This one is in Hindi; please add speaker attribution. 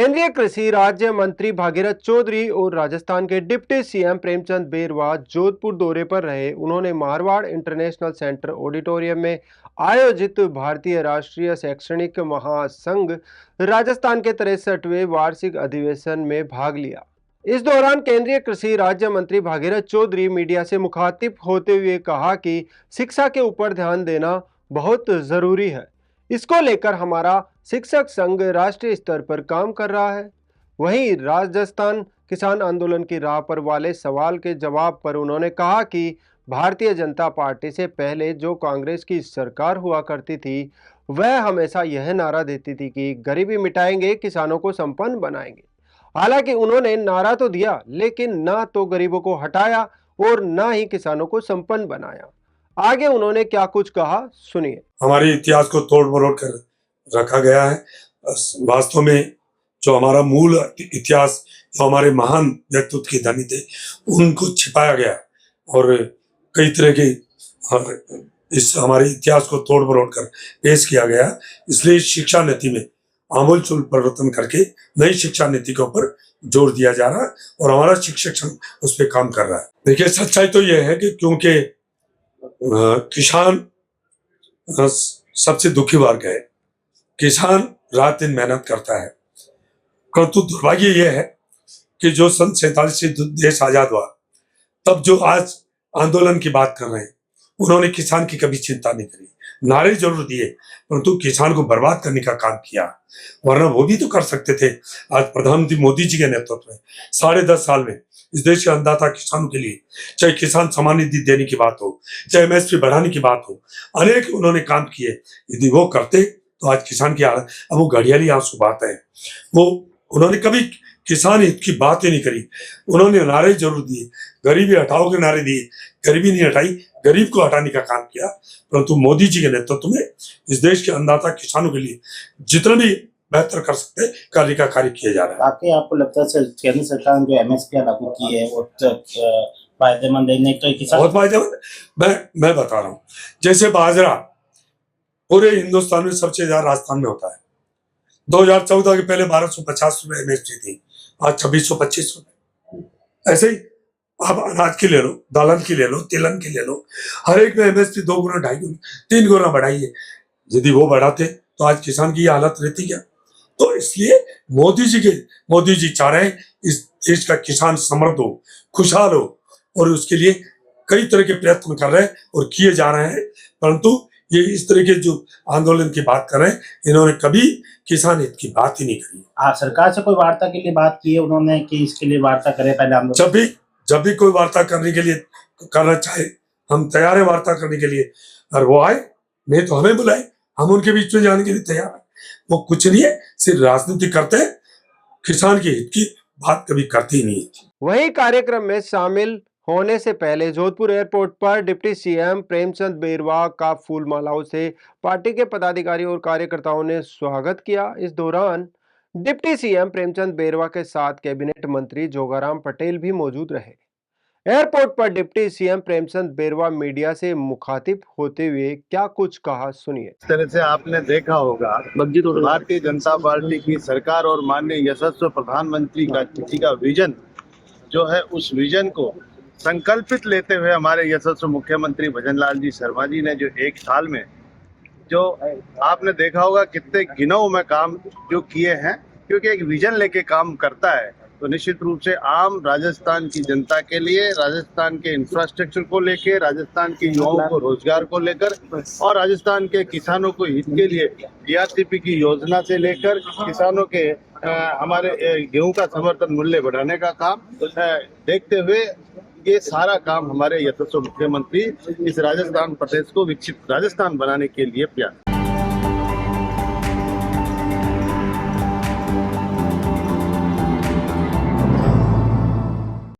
Speaker 1: केंद्रीय कृषि राज्य मंत्री भागीरथ चौधरी और राजस्थान के डिप्टी सीएम प्रेमचंद बेरवा जोधपुर दौरे पर रहे। उन्होंने मारवाड़ इंटरनेशनल सेंटर ऑडिटोरियम में आयोजित भारतीय राष्ट्रीय शैक्षणिक महासंघ राजस्थान के 63वें वार्षिक अधिवेशन में भाग लिया। इस दौरान केंद्रीय कृषि राज्य मंत्री भागीरथ चौधरी मीडिया से मुखातिब होते हुए कहा कि शिक्षा के ऊपर ध्यान देना बहुत जरूरी है। इसको लेकर हमारा शिक्षक संघ राष्ट्रीय स्तर पर काम कर रहा है। वहीं राजस्थान किसान आंदोलन की राह पर वाले सवाल के जवाब पर उन्होंने कहा कि भारतीय जनता पार्टी से पहले जो कांग्रेस की सरकार हुआ करती थी, वह हमेशा यह नारा देती थी कि गरीबी मिटाएंगे, किसानों को संपन्न बनाएंगे। हालांकि उन्होंने नारा तो दिया, लेकिन ना तो गरीबों को हटाया और ना ही किसानों को संपन्न बनाया। आगे उन्होंने क्या कुछ कहा, सुनिए।
Speaker 2: हमारे इतिहास को तोड़ मरोड़ कर रखा गया है। वास्तव में जो हमारा मूल इतिहास, जो हमारे महान व्यक्तित्व के धनी थे, उनको छिपाया गया और कई तरह के इस हमारे इतिहास को तोड़ मरोड़ कर पेश किया गया। इसलिए शिक्षा नीति में आमूलचूल परिवर्तन करके नई शिक्षा नीति के ऊपर जोर दिया जा रहा है और हमारा शिक्षक संघ उस पर काम कर रहा है। देखिए, सच्चाई तो यह है कि क्योंकि किसान सबसे दुखी वर्ग है, किसान रात दिन मेहनत करता है, परंतु दुर्भाग्य यह है कि जो सन 47 से देश आजाद हुआ, तब जो आज आंदोलन की बात कर रहे हैं, उन्होंने किसान की कभी चिंता नहीं करी। नारे जरूर दिए, परंतु किसान को बर्बाद करने का काम किया। वरना वो भी तो कर सकते थे। आज प्रधानमंत्री मोदी जी के नेतृत्व में 10.5 साल में इस देश के अन्नदाता किसानों के लिए, चाहे किसान सम्मान निधि देने की बात हो, चाहे एमएसपी बढ़ाने की बात हो, अनेक उन्होंने काम किए। यदि वो करते तो आज किसान की हालत, अब वो घड़ियाली आंसू बहाते हैं। वो उन्होंने कभी किसान हित की बात ही नहीं करी। उन्होंने नारे जरूर दिए, गरीबी हटाओ के नारे दिए, गरीबी नहीं हटाई, गरीब को हटाने का काम किया। परंतु मोदी जी के नेतृत्व में इस देश के अन्नदाता किसानों के लिए जितना भी बेहतर कर सकते कार्य का कार्य किया जा रहा है।
Speaker 3: आपको लगता है केंद्र सरकार ने जो एमएसपी लागू की है वो फायदेमंद है? नहीं तो किसान
Speaker 2: बहुत फायदेमंद। मैं बता रहा हूँ, जैसे बाजरा पूरे हिंदुस्तान में सबसे ज्यादा राजस्थान में होता है। 2014 के पहले 1250 रुपए एमएसपी थी, आज 2625 रुपए। ऐसे ही आप अनाज की ले लो, दालन की ले लो, तिलहन की ले लो, हर एक में एमएसपी 2 गुना, 2.5 गुना, 3 गुना बढ़ाई है। यदि वो बढ़ाते तो आज किसान की हालत रहती क्या? तो इसलिए मोदी जी चाह रहे हैं इस देश का किसान समृद्ध हो, खुशहाल हो, और उसके लिए कई तरह के प्रयत्न कर रहे हैं और किए जा रहे हैं। परंतु ये इस तरह के जो आंदोलन की बात कर रहे हैं, इन्होंने कभी किसान हित की बात ही नहीं करी।
Speaker 3: सरकार से कोई वार्ता के लिए बात की है उन्होंने कि इसके लिए वार्ता करे पहले आंदोलन?
Speaker 2: जब भी कोई वार्ता करने के लिए करना चाहे, हम तैयार है वार्ता करने के लिए। और वो आए, नहीं तो हमें बुलाए, हम उनके बीच में जाने के लिए तैयार है। वो कुछ नहीं है, सिर्फ राजनीति करते हैं, किसान के हित की बात कभी करती ही नहीं है।
Speaker 1: वही कार्यक्रम में शामिल होने से पहले जोधपुर एयरपोर्ट पर डिप्टी सीएम प्रेमचंद बेरवा का फूल मालाओं से पार्टी के पदाधिकारी और कार्यकर्ताओं ने स्वागत किया। इस दौरान डिप्टी सीएम प्रेमचंद बेरवा के साथ कैबिनेट मंत्री जोगाराम पटेल भी मौजूद रहे। एयरपोर्ट पर डिप्टी सीएम प्रेमचंद बेरवा मीडिया से मुखातिब होते हुए क्या कुछ कहा, सुनिए।
Speaker 4: इस तरह से आपने देखा होगा, भारतीय जनता पार्टी की सरकार और माननीय यशस्वी प्रधानमंत्री जी का विजन जो है, उस विजन को संकल्पित लेते हुए हमारे यशस्वी मुख्यमंत्री भजनलाल जी शर्मा जी ने जो 1 साल में जो आपने देखा होगा कितने गिनों में काम जो किए हैं, क्योंकि एक विजन लेके काम करता है तो निश्चित रूप से आम राजस्थान की जनता के लिए, राजस्थान के इंफ्रास्ट्रक्चर को लेकर, राजस्थान के युवाओं को रोजगार को लेकर और राजस्थान के किसानों को हित के लिए डीआरसीपी की योजना से लेकर किसानों के हमारे गेहूं का समर्थन मूल्य बढ़ाने का काम देखते हुए ये सारा काम हमारे यशस्वी मुख्यमंत्री इस राजस्थान प्रदेश को विकसित राजस्थान बनाने के लिए प्रयास